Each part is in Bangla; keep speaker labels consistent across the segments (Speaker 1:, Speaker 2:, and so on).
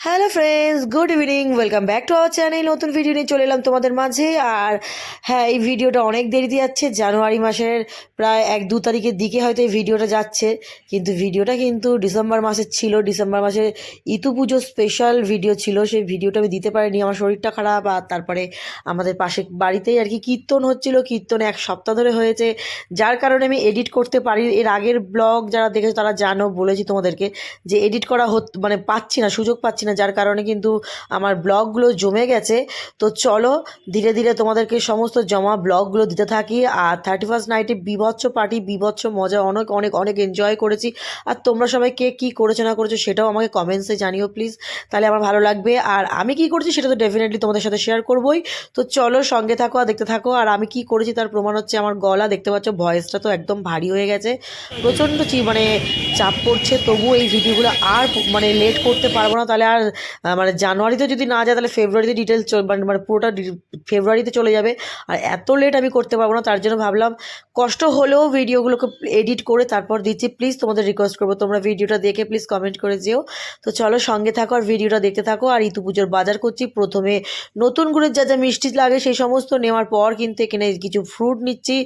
Speaker 1: Hello friends, good evening. Welcome back to our channel. নতুন ভিডিও নিয়ে চলে এলাম তোমাদের মাঝে। আর হ্যাঁ, এই ভিডিওটা অনেক দেরিতে যাচ্ছে। জানুয়ারি মাসের প্রায় 1-2 তারিখের দিকে হয়তো এই ভিডিওটা যাচ্ছে, কিন্তু ভিডিওটা কিন্তু ডিসেম্বর মাসের ছিল। ডিসেম্বর মাসে ইতু পুজো স্পেশাল ভিডিও ছিল। সেই ভিডিওটা আমি দিতে পারিনি, আমার শরীরটা খারাপ। আর তারপরে আমাদের পাশে বাড়িতেই আর কি কীর্তন হচ্ছিল। কীর্তন 1 সপ্তাহ ধরে হয়েছে, যার কারণে আমি এডিট করতে পারি। এর আগের ব্লগ যারা দেখেছো তারা জানো, বলেছি তোমাদেরকে যে এডিট করা মানে পাচ্ছি না, সুযোগ পাচ্ছি না, যার কারণে কিন্তু আমার ব্লগগুলো জমে গেছে। তো চলো ধীরে ধীরে তোমাদেরকে সমস্ত জমা ব্লগগুলো দিতে থাকি। আর 31st নাইটে বিভৎস পার্টি, বিভৎস মজা, অনেক অনেক অনেক এনজয় করেছি। আর তোমরা সবাই কে কী করেছো না করেছো সেটাও আমাকে কমেন্টসে জানিও প্লিজ, তাহলে আমার ভালো লাগবে। আর আমি কি করেছি সেটা তো ডেফিনেটলি তোমাদের সাথে শেয়ার করবোই। তো চলো সঙ্গে থাকো আর দেখতে থাকো। আর আমি কি করেছি তার প্রমাণ হচ্ছে আমার গলা, দেখতে পাচ্ছ ভয়েসটা তো একদম ভারী হয়ে গেছে। প্রচণ্ড মানে চাপ পড়ছে, তবুও এই ভিডিওগুলো আর মানে লেট করতে পারবো না। তাহলে আর মানে জানুয়ারিতে যদি না যায় তাহলে ফেব্রুয়ারিতে ডিটেলস মানে পুরোটা ফেব্রুয়ারিতে চলে যাবে। আর এত লেট আমি করতে পারবো না, তার জন্য ভাবলাম কষ্ট হলেও ভিডিওগুলোকে এডিট করে তারপর দিচ্ছি। প্লিজ তোমাদের রিকোয়েস্ট করবো তোমরা ভিডিওটা দেখে প্লিজ কমেন্ট করে যেও। তো চলো সঙ্গে থাকো আর ভিডিওটা দেখতে থাকো। আর ইতু পুজোর বাজার করছি। প্রথমে নতুন গুড়ের যা যা মিষ্টি লাগে সেই সমস্ত নেওয়ার পর কিন্তু এখানে কিছু ফ্রুট নিচ্ছি।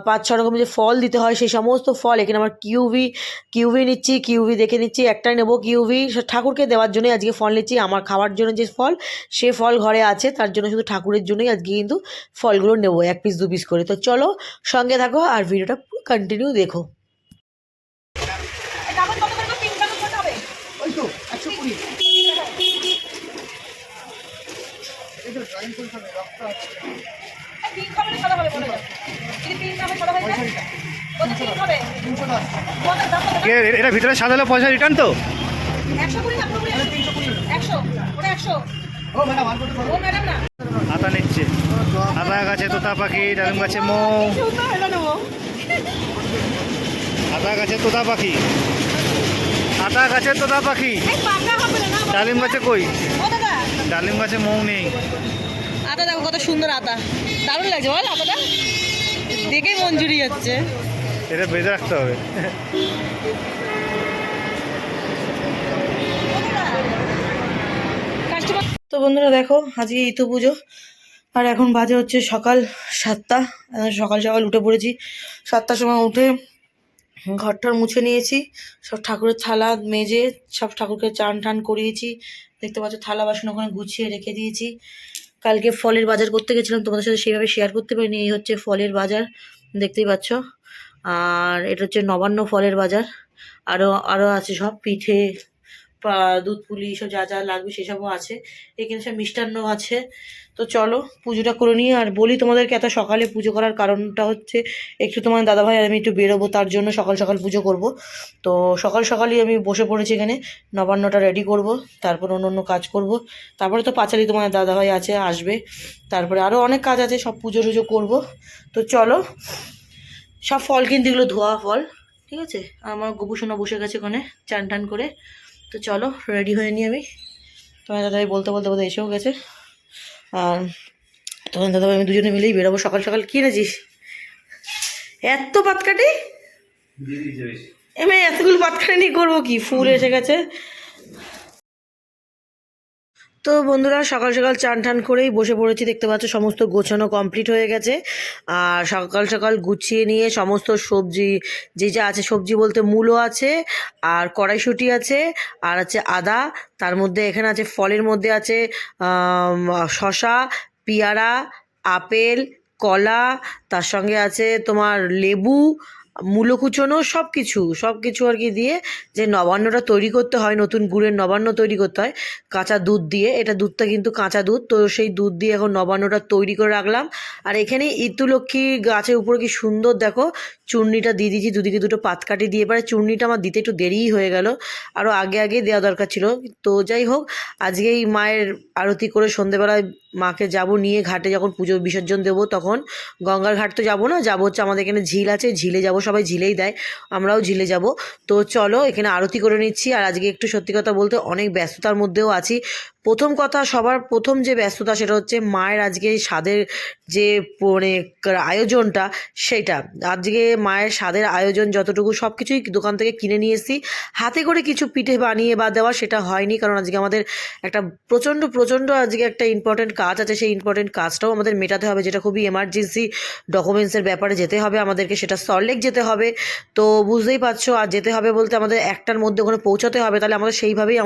Speaker 1: 5-6 রকম যে ফল দিতে হয় সেই সমস্ত ফল। এখানে আমার কিউবি নিচ্ছি, কিউবি দেখে নিচ্ছি, একটাই নেবো কিউবি। ঠাকুরকে দেওয়ার জন্য আজকে ফল নিচ্ছি। আমার খাওয়ার জন্য যে ফল, সে ফল ঘরে আছে, তার জন্য শুধু ঠাকুরের জন্যই আজকে কিন্তু ফলগুলো নেবো 1 পিস 2 পিস করে। তো চলো সঙ্গে থাকো আর ভিডিওটা কন্টিনিউ দেখো।
Speaker 2: এটা ভিতরে সাজালো পয়সা রিটার্ন তো। আতা নিচ্ছে, আতা গাছে তোতা পাখি, ডালিম গাছে মৌ, আতা গাছে তোতা পাখি, আতা গাছে তোতা পাখি, ডালিম গাছে কই, ডালিম গাছে মৌ নেই।
Speaker 1: আতা দেখো কত সুন্দর আতা, দারুণ লাগছে বল। আতাটা দেখেই মন জুড়িয়ে যাচ্ছে।
Speaker 2: এটা বেঁধে রাখতে হবে।
Speaker 1: তো বন্ধুরা দেখো, আজকে ইতু পুজো। আর এখন বাজে হচ্ছে সকাল 7টা। সকাল সকাল উঠে পড়েছি। 7টার সময় উঠে ঘরটার মুছে নিয়েছি, সব ঠাকুরের থালা মেজে সব ঠাকুরকে চান টান করিয়েছি। দেখতে পাচ্ছ থালা বাসন ওখানে গুছিয়ে রেখে দিয়েছি। কালকে ফলের বাজার করতে গেছিলাম, তোমাদের সাথে সেইভাবে শেয়ার করতে পারিনি। এই হচ্ছে ফলের বাজার, দেখতেই পাচ্ছ। আর এটা হচ্ছে নবান্ন ফলের বাজার। আরও আরও আছে সব পিঠে, দুধ পুলি, সব যা যা লাগবে সেসবও আছে। এখানে সব মিষ্টান্ন আছে। তো চলো পুজোটা করে নিই। আর বলি তোমাদেরকে, এত সকালে পুজো করার কারণটা হচ্ছে একটু তোমার দাদাভাই আর আমি একটু বেরোবো, তার জন্য সকাল সকাল পুজো করব। তো সকাল সকালই আমি বসে পড়েছি এখানে, নবান্নটা রেডি করব, তারপর অন্য অন্য কাজ করব। তারপরে তো পাঁচালি তোমার দাদাভাই আছে, আসবে। তারপরে আরও অনেক কাজ আছে, সব পুজো টুজো করবো। তো চলো, সব ফল কিন্তু এগুলো ধোয়া ফল, ঠিক আছে। আমার গোপুসোনা বসে গেছে ওখানে চান টান করে। তো চলো রেডি হয়ে নিই আমি। তোমার দাদাভাই বলতে বলতে বলতে এসেও গেছে। আর তখন দাদাভাই আমি দুজনে মিলেই বেরোবো সকাল সকাল। কি এনেছিস এত পাতকাটি? এমনি এতগুলো পাতকাটি নিয়ে করবো কি, ফুল এসে গেছে। তো বন্ধুরা সকাল সকাল চান টান করেই বসে পড়েছি, দেখতে পাচ্ছ সমস্ত গোছানো কমপ্লিট হয়ে গেছে। আর সকাল সকাল গুছিয়ে নিয়ে সমস্ত সবজি যে যা আছে, সবজি বলতে মূলো আছে, আর কড়াইশুঁটি আছে, আর আছে আদা। তার মধ্যে এখানে আছে ফলের মধ্যে আছে শশা, পেয়ারা, আপেল, কলা, তার সঙ্গে আছে তোমার লেবু, মূলো কুচোনো, সব কিছু আর কি দিয়ে যে নবান্নটা তৈরি করতে হয়, নতুন গুড়ের নবান্ন তৈরি করতে হয় কাঁচা দুধ দিয়ে। এটা দুধটা কিন্তু কাঁচা দুধ, তো সেই দুধ দিয়ে এখন নবান্নটা তৈরি করে রাখলাম। আর এখানে ইতু লক্ষ্মী গাছের উপরে কি সুন্দর দেখো চূর্ণিটা দিয়ে দিয়েছি, দুদিকে দুটো পাতকাঠি দিয়ে। এবারে চূর্ণিটা আমার দিতে একটু দেরিই হয়ে গেল, আরও আগে দেওয়া দরকার ছিল। তো যাই হোক, আজকেই মায়ের আরতি করে সন্ধেবেলায় মাকে যাব নিয়ে ঘাটে যখন পুজো বিসর্জন দেবো তখন। গঙ্গার ঘাট তো যাবো না, যাবো হচ্ছে আমাদের এখানে ঝিল আছে, ঝিলে যাব, সবাই ঝিলেই দেয়, আমরাও ঝিলে যাব। তো চলো এখানে আরতি করে নিচ্ছি। আর আজকে একটু সত্যি কথা বলতে অনেক ব্যস্ততার মধ্যেও আছি। প্রথম কথা, সবার প্রথম যে ব্যস্ততা সেটা হচ্ছে মায়ের আজকে স্বাদের যে মানে আয়োজনটা, সেটা আজকে মায়ের স্বাদের আয়োজন যতটুকু সব কিছুই দোকান থেকে কিনে নিয়ে এসেছি। হাতে করে কিছু পিঠে বানিয়ে বা দেওয়া সেটা হয়নি, কারণ আজকে আমাদের একটা প্রচণ্ড প্রচণ্ড আজকে একটা ইম্পর্টেন্ট কাজ আছে। সেই ইম্পর্টেন্ট কাজটাও আমাদের মেটাতে হবে, যেটা খুবই এমার্জেন্সি ডকুমেন্টসের ব্যাপারে যেতে হবে আমাদেরকে, সেটা সল্টলেক যেতে হবে। তো বুঝতেই পারছো, আর যেতে হবে বলতে আমাদের 1টার মধ্যে ওখানে পৌঁছাতে হবে, তাহলে আমাদের সেইভাবেই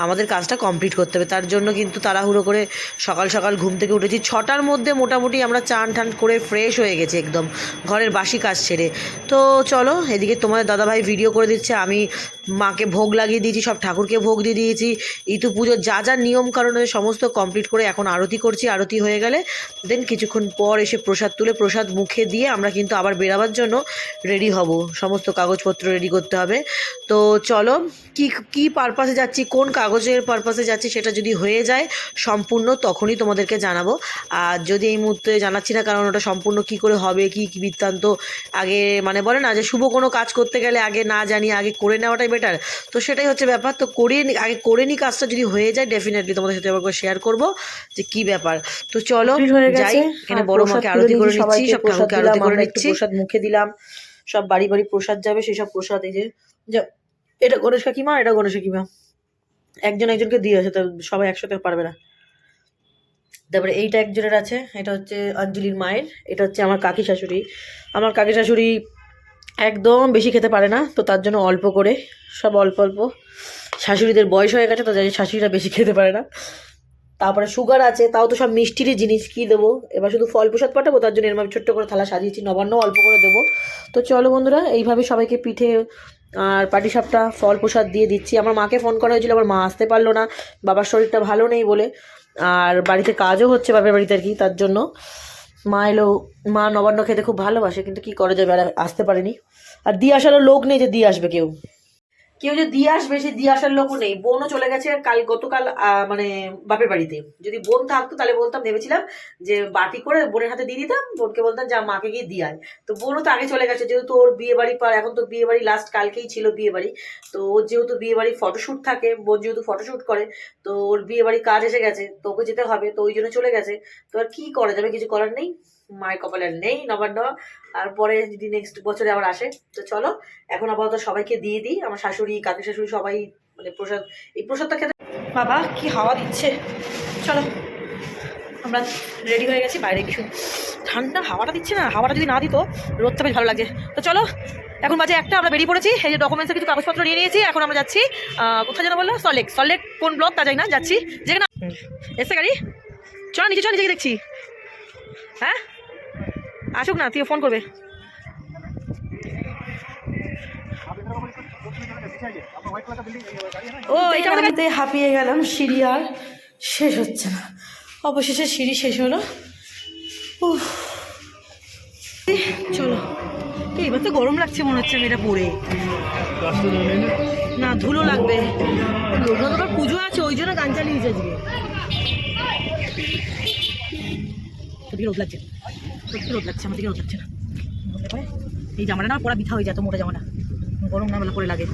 Speaker 1: আমাদের কাজটা কমপ্লিট করতে হবে। তার জন্য কিন্তু তাড়াহুড়ো করে সকাল সকাল ঘুম থেকে উঠেছি। 6টার মধ্যে মোটামুটি আমরা চান টান করে ফ্রেশ হয়ে গেছি একদম, ঘরের বাসি কাজ ছেড়ে। তো চলো, এদিকে তোমাদের দাদাভাই ভিডিও করে দিচ্ছে, আমি মাকে ভোগ লাগিয়ে দিয়েছি, সব ঠাকুরকে ভোগ দিয়ে দিয়েছি। ইতু পুজোর যা যা নিয়ম কারণ সমস্ত কমপ্লিট করে এখন আরতি করছি। আরতি হয়ে গেলে দেন কিছুক্ষণ পর এসে প্রসাদ তুলে প্রসাদ মুখে দিয়ে আমরা কিন্তু আবার বেরাবার জন্য রেডি হব, সমস্ত কাগজপত্র রেডি করতে হবে। তো চলো, কি কি পারপাসে যাচ্ছি, কোন কাগজের পারপাসে যাচ্ছি সেটা যদি হয়ে যায় সম্পূর্ণ তখনই তোমাদেরকে জানাবো। আর যদি এই মুহূর্তে জানাচ্ছি না, কারণ ওটা সম্পূর্ণ কি করে হবে, কি কি বৃত্তান্ত, আগে মানে বলে না যে শুভ কোনো কাজ করতে গেলে আগে না জানি আগে করে নেওয়াটাই বেটার। তো সেটাই হচ্ছে ব্যাপার। তো আগে করে নি কাজটা, যদি হয়ে যায় ডেফিনেটলি তোমাদের সাথে আবার শেয়ার করবো যে কি ব্যাপার। তো চলো যাই, এখানে বড় মাকে আরতি করে নিচ্ছি, সব ঠাকুরকে আরতি করে নিচ্ছি, প্রসাদ মুখে দিলাম, সব বাড়ি বাড়ি প্রসাদ যাবে, সেই সব প্রসাদ এই যে এটা গণেশ কাকিমা, এটা গণেশ কাকিমা, একজন একজনকে দিয়ে আছে, তো সবাই একসাথে পারবে না। তারপরে এইটা একজনের আছে, এটা হচ্ছে অঞ্জলির মায়ের, এটা হচ্ছে আমার কাকি শাশুড়ি। আমার কাকি শাশুড়ি একদম বেশি খেতে পারে না, তো তার জন্য অল্প করে, সব অল্প অল্প। শাশুড়িদের বয়স হয়ে গেছে তো যাই শাশুড়িরা বেশি খেতে পারে না। তারপরে সুগার আছে, তাও তো সব মিষ্টিরই জিনিস, কী দেবো, এবার শুধু ফল প্রসাদ পাঠাবো, তার জন্য এরকম ছোট্ট করে থালা সাজিয়েছি, নবান্ন অল্প করে দেবো। তো চলো বন্ধুরা, এইভাবে সবাইকে পিঠে আর পাটিসাপটা ফল প্রসাদ দিয়ে দিচ্ছি। আমার মাকে ফোন করা হয়েছিল, আমার মা আসতে পারলো না, বাবার শরীরটা ভালো নেই বলে, আর বাড়িতে কাজও হচ্ছে বাপের বাড়িতে আর কি, তার জন্য মা এলো। মা নবান্ন খেতে খুব ভালোবাসে, কিন্তু কি করা যাবে, আর আসতে পারেনি। আর দিয়ে আসারও লোক নেই যে দিয়ে আসবে কেউ, কেউ যে দিয়ে আসবে সে দিয়ে আসার লোকও নেই। বোনও চলে গেছে গতকাল মানে বাপের বাড়িতে। যদি বোন থাকতো তাহলে বলতাম, ভেবেছিলাম যে বাটি করে বোনের হাতে দিয়ে দিতাম, বোনকে বলতাম যা মাকে গিয়ে দিয়ে আয়। তো বোনও তো আগে চলে গেছে, যেহেতু ওর বিয়ে বাড়ি এখন তো বিয়ে বাড়ি লাস্ট কালকেই ছিল বিয়ে বাড়ি। তো ওর যেহেতু বিয়ে বাড়ি ফটোশ্যুট থাকে, বোন যেহেতু ফটোশ্যুট করে, তো ওর বিয়ে বাড়ি কাজ এসে গেছে, তো ওকে যেতে হবে, তো ওই জন্য চলে গেছে। তো আর কি করা যাবে, কিছু করার নেই, মায়ের কপালে নেই নবান্ন। আর পরে যদি নেক্সট বছরে আবার আসে। তো চলো এখন আপাতত সবাইকে দিয়ে দিই, আমার শাশুড়ি কাকি শাশুড়ি সবাই মানে প্রসাদ, এই প্রসাদটা খেতে। বাবা কি হাওয়া দিচ্ছে, চলো আমরা রেডি হয়ে গেছি, বাইরে কিছু ঠান্ডা হাওয়াটা দিচ্ছে না, হাওয়াটা যদি না দিত রোদটা বেশ ভালো লাগছে। তো চলো এখন বাজে 1টা, আমরা বেরিয়ে পড়েছি, এই যে ডকুমেন্টসের কিছু কাগজপত্র নিয়ে নিয়েছি, এখন আমরা যাচ্ছি কোথায় যেন বললো, সল্টলেক কোন ব্লক তা যাই না, যাচ্ছি যেখানে এসে গাড়ি। চলো নিচে, চল নিচে দেখছি, হ্যাঁ আসুক না, তুই ফোন করবে। ও এটা আমাদের হাঁপিয়ে গেলাম, সিঁড়ি আর শেষ হচ্ছে না, অবশেষে সিঁড়ি শেষ হলো। চলো, এবার তো গরম লাগছে মনে হচ্ছে, আমি এটা পরে না, ধুলো লাগবে, পুজো আছে ওই জন্য গান চালিয়েছে আজকে। ওদিকে রোদ লাগছে, সত্যি রোদ লাগছে, আমাদেরকে রোদ লাগছে না। এই জামাটা না পরা বৃথা হয়ে যায়, তো মোটা জামাটা গরম না বেলা করে লাগে।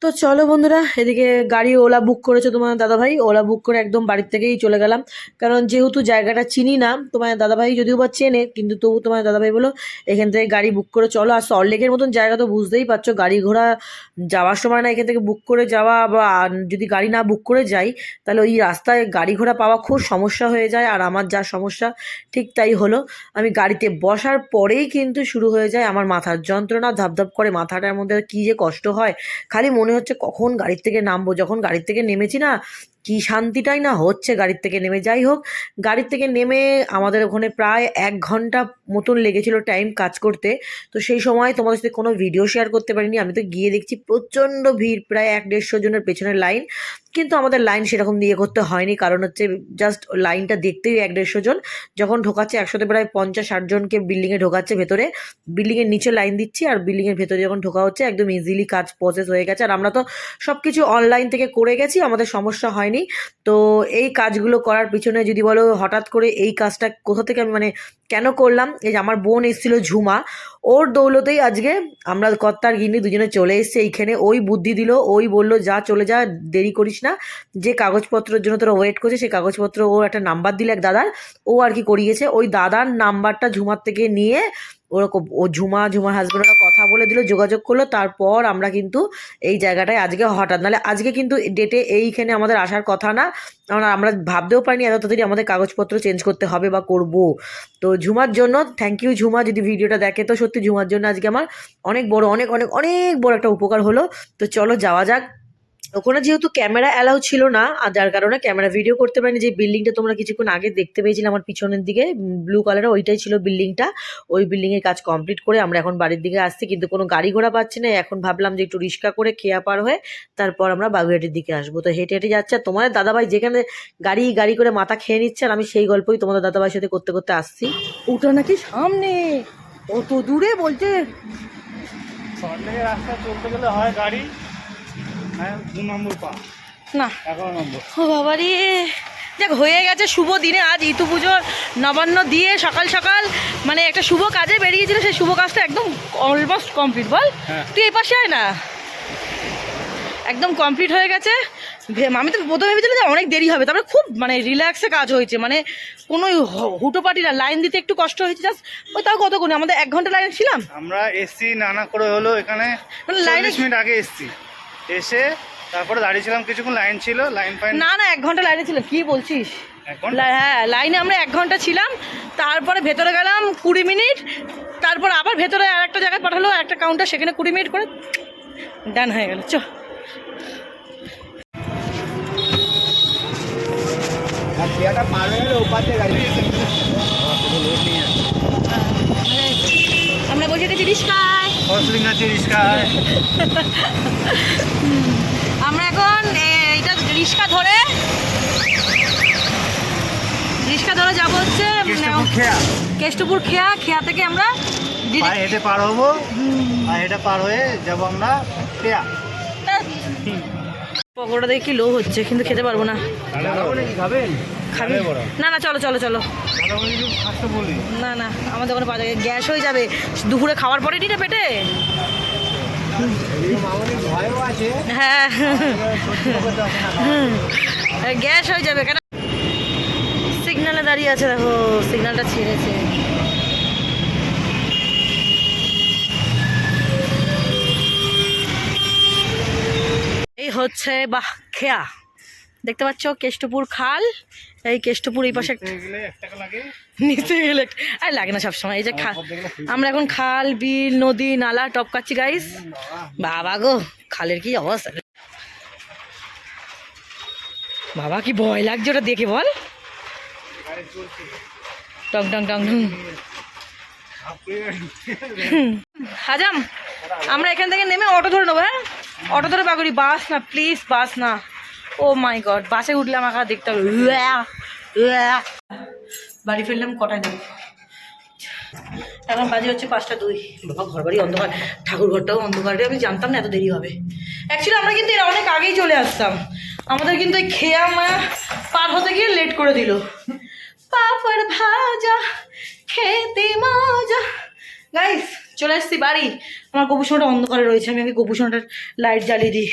Speaker 1: তো চলো বন্ধুরা, এদিকে গাড়ি ওলা বুক করেছো তোমার দাদাভাই, ওলা বুক করে একদম বাড়ির থেকেই চলে গেলাম, কারণ যেহেতু জায়গাটা চিনি না। তোমার দাদাভাই যদিও বা চেনে, কিন্তু তবু তোমার দাদাভাই বলো এখান থেকে গাড়ি বুক করে চলো। আর সল্টলেকের মতন জায়গা তো বুঝতেই পারছো, গাড়ি ঘোড়া যাওয়ার সময় না এখান থেকে বুক করে যাওয়া, বা যদি গাড়ি না বুক করে যাই তাহলে ওই রাস্তায় গাড়ি ঘোড়া পাওয়া খুব সমস্যা হয়ে যায়। আর আমার যা সমস্যা ঠিক তাই হলো, আমি গাড়িতে বসার পরেই কিন্তু শুরু হয়ে যায় আমার মাথার যন্ত্রণা, ধাপধাপ করে মাথাটার মধ্যে কী যে কষ্ট হয়, খালি মনে হচ্ছে কখন গাড়ির থেকে নামবো। যখন গাড়ির থেকে নেমেছি না, কি শান্তিটাই না হচ্ছে গাড়ির থেকে নেমে। যাই হোক, গাড়ির থেকে নেমে আমাদের ওখানে প্রায় 1 ঘন্টা মতন লেগেছিল টাইম কাজ করতে। তো সেই সময় তোমাদের সাথে কোনো ভিডিও শেয়ার করতে পারিনি। আমি তো গিয়ে দেখছি প্রচণ্ড ভিড়, প্রায় 1-150 জনের পেছনের লাইন। কিন্তু আমাদের লাইন সেরকম দিয়ে করতে হয়নি, কারণ হচ্ছে জাস্ট লাইনটা দেখতেই 1-150 জন। যখন ঢোকাচ্ছে একসাথে প্রায় 50-60 জনকে বিল্ডিংয়ে ঢোকাচ্ছে ভেতরে, বিল্ডিংয়ের নিচে লাইন দিচ্ছি আর বিল্ডিংয়ের ভেতরে যখন ঢোকা হচ্ছে একদম ইজিলি কাজ প্রসেস হয়ে গেছে। আর আমরা তো সব কিছু অনলাইন থেকে করে গেছি, আমাদের সমস্যা হয়নি। তো এই কাজগুলো করার পিছনে যদি বলো হঠাৎ করে এই কাজটা কোথা থেকে আমি মানে কেন করলাম, এই যে আমার বোন এসেছিল ঝুমা, ওর দৌলতেই আজকে আমরা কর্তার গিন্নি দুজনে চলে এসেছি এইখানে। ওই বুদ্ধি দিল, ওই বললো যা চলে যা, দেরি করিস না, যে কাগজপত্রের জন্য তোরা ওয়েট করছে সেই কাগজপত্র ওর একটা নাম্বার দিল এক দাদার, ও আর কি করিয়েছে। ওই দাদার নাম্বারটা ঝুমার থেকে নিয়ে ওরকম ও ঝুমার হাজব্যান্ড ওরা কথা বলে দিল, যোগাযোগ করলো। তারপর আমরা কিন্তু এই জায়গাটায় আজকে হঠাৎ, নাহলে আজকে কিন্তু ডেটে এইখানে আমাদের আসার কথা না, কারণ আমরা ভাবতেও পারিনি এত তাড়াতাড়ি আমাদের কাগজপত্র চেঞ্জ করতে হবে বা করব। তো ঝুমার জন্য থ্যাংক ইউ ঝুমা, যদি ভিডিওটা দেখে তো সত্যি ঝুমার জন্য আজকে আমার অনেক বড় অনেক অনেক অনেক বড় একটা উপকার হলো। তো চলো যাওয়া যাক। ওখানে যেহেতু ক্যামেরা অ্যালাউ ছিল না, আর যার কারণে ক্যামেরা ভিডিও করতে পারিনি। যে বিল্ডিংটা তোমরা কিছুক্ষণ আগে দেখতে পেয়েছিলে আমার পিছনের দিকে ব্লু কালারের, ওইটাই ছিল বিল্ডিংটা। ওই বিল্ডিংয়ের কাজ কমপ্লিট করে আমরা এখন বাড়ির দিকে আসছি, কিন্তু কোনো গাড়ি ঘোড়া পাচ্ছি না। এখন ভাবলাম যে একটু রিক্সা করে খেয়া পার হয়ে তারপর আমরা বাগুইহাটির দিকে আসবো। তো হেঁটে হেঁটে যাচ্ছে, আর তোমাদের দাদাভাই যেখানে গাড়ি গাড়ি করে মাথা খেয়ে নিচ্ছে, আর আমি সেই গল্পই তোমাদের দাদাভাইয়ের সাথে করতে করতে আসছি।
Speaker 3: ওটা নাকি সামনে অত দূরে বলছে।
Speaker 2: সল্টলেকের রাস্তা চলতে গেলে হয় গাড়ি, হ্যাঁ 2 নম্বর পা,
Speaker 3: না
Speaker 2: 11 নম্বর।
Speaker 3: ও বাবারি, দেখ হয়ে গেছে শুভ দিনে, আজ ইতু পুজোর নবান্ন দিয়ে সকাল সকাল মানে একটা শুভ কাজে বেরিয়েছিল, সেই শুভ কাজটা একদম অলমোস্ট কমপ্লিট। বল
Speaker 2: হ্যাঁ।
Speaker 3: তুই এই পাশে আয় না, একদম কমপ্লিট হয়ে গেছে। আমি তো প্রথমে ভেবেছিলাম যে অনেক দেরি হবে, তারপরে খুব মানে রিল্যাক্সে কাজ হয়েছে, মানে কোনো হুটোপাটি না। লাইন দিতে একটু কষ্ট হয়েছে জাস্ট, ওই তাও কতক্ষণ, আমাদের 1 ঘন্টা লাইন ছিলাম
Speaker 2: আমরা এসছি নানা করে হলো এখানে,
Speaker 3: মানে লাইনে
Speaker 2: 40 মিনিট আগে এসছি, এসে তারপরে দাঁড়িয়েছিলাম কিছুক্ষণ, লাইন ছিল, লাইন ফাইন
Speaker 3: না না 1 ঘন্টা লাইনে ছিল, কি বলছিস?
Speaker 2: এখন
Speaker 3: হ্যাঁ লাইনে আমরা 1 ঘন্টা ছিলাম, তারপরে ভেতরে গেলাম 20 মিনিট, তারপর আবার ভেতরে আর একটা জায়গায় পাঠালো, একটা কাউন্টার, সেখানে 20 মিনিট করে ডান হয়ে গেল। চ আমরা বসে গেছি রিস্কায়।
Speaker 2: রিস্কায়
Speaker 3: আমরা এখন এইটা রিস্কা ধরে যাবো হচ্ছে কেষ্টপুর খেয়া থেকে আমরা
Speaker 2: পায়ে হেঁটে পার হবো, পায়ে হেঁটে পার হয়ে যাবো আমরা পেয়া।
Speaker 3: পকোড়া দেখে কি লো হচ্ছে, কিন্তু খেতে পারবো না।
Speaker 2: খাবেন?
Speaker 3: খাবি? না না চলো চলো চলো,
Speaker 2: বলি
Speaker 3: না না আমাদের ওখানে পাওয়া যায়, গ্যাস হয়ে যাবে দুপুরে খাওয়ার পরে নি না পেটে। হ্যাঁ গ্যাস হয়ে যাবে কেন। সিগনালে দাঁড়িয়ে আছে, দেখো সিগন্যালটা ছেড়েছে। এই হচ্ছে বাহ খেয়া, দেখতে পাচ্ছ কেষ্টপুর খাল। এই কেষ্টপুর এই পাশে নিতে গেলে আর লাগে না সবসময়। এই যে আমরা এখন খাল বিল নদী নালা টপকাচ্ছি গাইস। বাবা গো খালের কি অবস্থা, বাবা কি ভয় লাগছে ওটা দেখে, বল টং টং টং টং। হাজাম আমরা এখান থেকে নেমে অটো ধরে নেবো। হ্যাঁ অটো ধরে বাগুড়ি, বাস না প্লিজ, বাস না। ও মাই গড, বাসে উঠলে আমাকে আর দেখতে হবে। বাড়ি ফিরলাম কটায় দেবো, এখন বাজে হচ্ছে 5টা 2। বাবা ঘর বাড়ি অন্ধকার, ঠাকুর ঘরটাও অন্ধকার, আমি জানতাম না এত দেরি হবে। অ্যাকচুয়ালি আমরা কিন্তু এরা অনেক আগেই চলে আসতাম, আমাদের কিন্তু এই খেয়া পার হতে গিয়ে লেট করে দিল। পাপড় ভাজা খেতে মজা। গাইস চলে আসছি বাড়ি, আমার গোপুসোনাটা অন্ধকারে রয়েছে, আমি আগে গোপুসোনাটার লাইট জ্বালিয়ে দিই।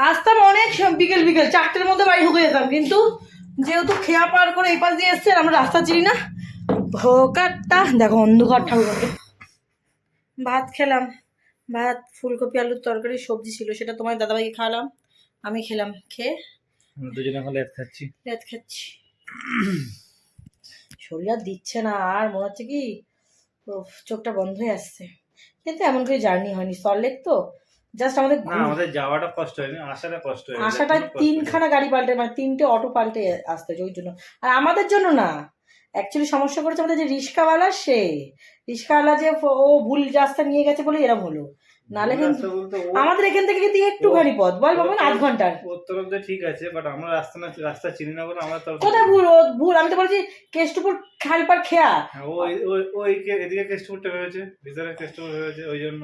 Speaker 3: আসতাম অনেক বিকেল 4টের মধ্যে বাড়ি ঢুকে যেতাম, কিন্তু যেহেতু খেয়া পার করে এই পাশ দিয়ে এসছে, আমরা রাস্তা চিনি না, ভোকারটা দেখো অন্ধকার। ঠাকুর ভাত খেলাম, ভাত ফুলকপি আলুর তরকারি সবজি ছিল, সেটা তোমার দাদাভাইকে খাওয়ালাম, আমি খেলাম, খেয়ে
Speaker 2: দুজনে এখন লেট খাচ্ছি।
Speaker 3: শরীর আর দিচ্ছে না, আর মনে হচ্ছে কি চোখটা বন্ধ হয়ে আসছে। কিন্তু এমন করে জার্নি হয়নি, সল্টলেক তো জাস্ট আমাদের
Speaker 2: না আমাদের যাওয়াটা কষ্ট হয়নি, আসাটা কষ্ট হয়েছে।
Speaker 3: আসাটায় 3খানা গাড়ি পাল্টে, মানে 3টে অটো পাল্টে আসতে হচ্ছে ওই জন্য। আর আমাদের জন্য না, অ্যাকচুয়ালি সমস্যা করেছে আমাদের যে রিক্সাওয়ালা, সে রিক্সাওয়ালা যে ও ভুল রাস্তা নিয়ে গেছে বলে এরম হলো, নাহলে কিন্তু আমাদের এখান থেকে কিন্তু একটুখানি পথ, বল বাবা, 8 ঘন্টার।
Speaker 2: ওর তরফ দিয়ে ঠিক আছে, বাট আমরা রাস্তা চিনি না বলে আমরা তরফ
Speaker 3: কোথায় ভুল? ভুল আমি তো বলছি কেষ্টপুর খালপার খেয়া
Speaker 2: ওই এদিকে কেষ্টপুরটা ভেবেছে, ভিতরে কেষ্টপুর ভেবেছে, ওই জন্য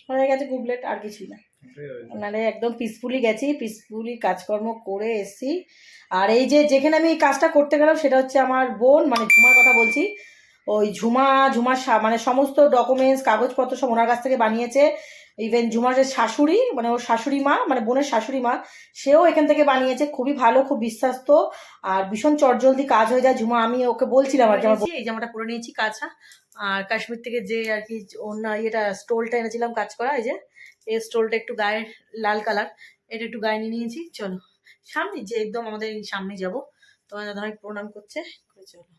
Speaker 3: হয়ে গেছে গুবলেট, আর কিছুই না। মানে একদম পিসফুলি গেছি, পিসফুলি কাজকর্ম করে এসছি। আর এই যে যেখানে আমি এই কাজটা করতে গেলাম সেটা হচ্ছে আমার বোন, মানে ঝুমার কথা বলছি। ওই ঝুমার মানে সমস্ত ডকুমেন্টস কাগজপত্র সব ওনার কাছ থেকে বানিয়েছে। ইভেন ঝুমার যে শাশুড়ি, মানে ওর শাশুড়ি মা, মানে বোনের শাশুড়ি মা, সেও এখান থেকে বানিয়েছে। খুবই ভালো, খুব বিশ্বাস্ত, আর ভীষণ চটজলদি কাজ হয়ে যায়। ঝুমা, আমি ওকে বলছিলাম আর কি, আমার এই জামাটা পরে নিয়েছি কাঁচা, আর কাশ্মীর থেকে যে আর কি অন্য ইয়েটা স্টোলটা এনেছিলাম কাজ করা, এই যে এই স্টোলটা একটু গায়ে লাল কালার, এটা একটু গায়ে নিয়ে নিয়েছি। চলো সামনে যে একদম আমাদের সামনে যাবো, তোমার দাদা ভাই প্রণাম করছে। চলো,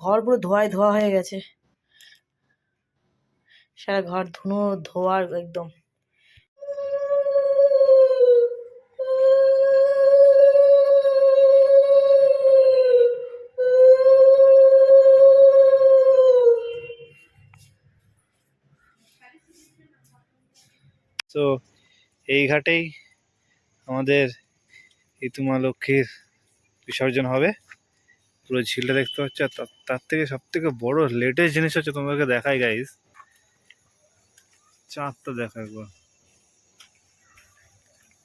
Speaker 3: ঘর পুরো ধোয়ায় ধোয়া হয়ে গেছে, সারা ঘর ধোয়ার একদম।
Speaker 2: তো এই ঘাটেই আমাদের ইতুমা লক্ষ্মীর বিসর্জন হবে। পুরো ঝিলটা দেখতে পাচ্ছ। তার থেকে সব থেকে বড় লেটেস্ট জিনিস হচ্ছে, তোমাদেরকে দেখাই গাইস, চাঁদটা দেখা একবার,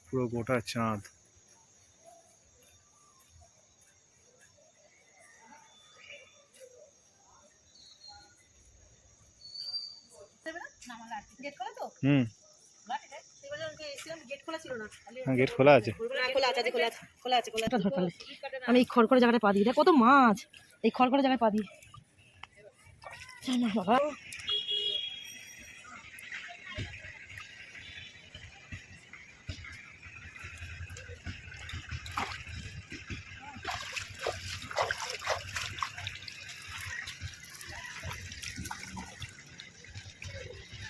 Speaker 2: পুরো গোটা চাঁদ। হুম, গেট খোলা আছে।
Speaker 3: আমি এই খড়খড়ে জায়গাটা পা দিই, কত মাছ এই খড়খড়ে জায়গায় পা দিই।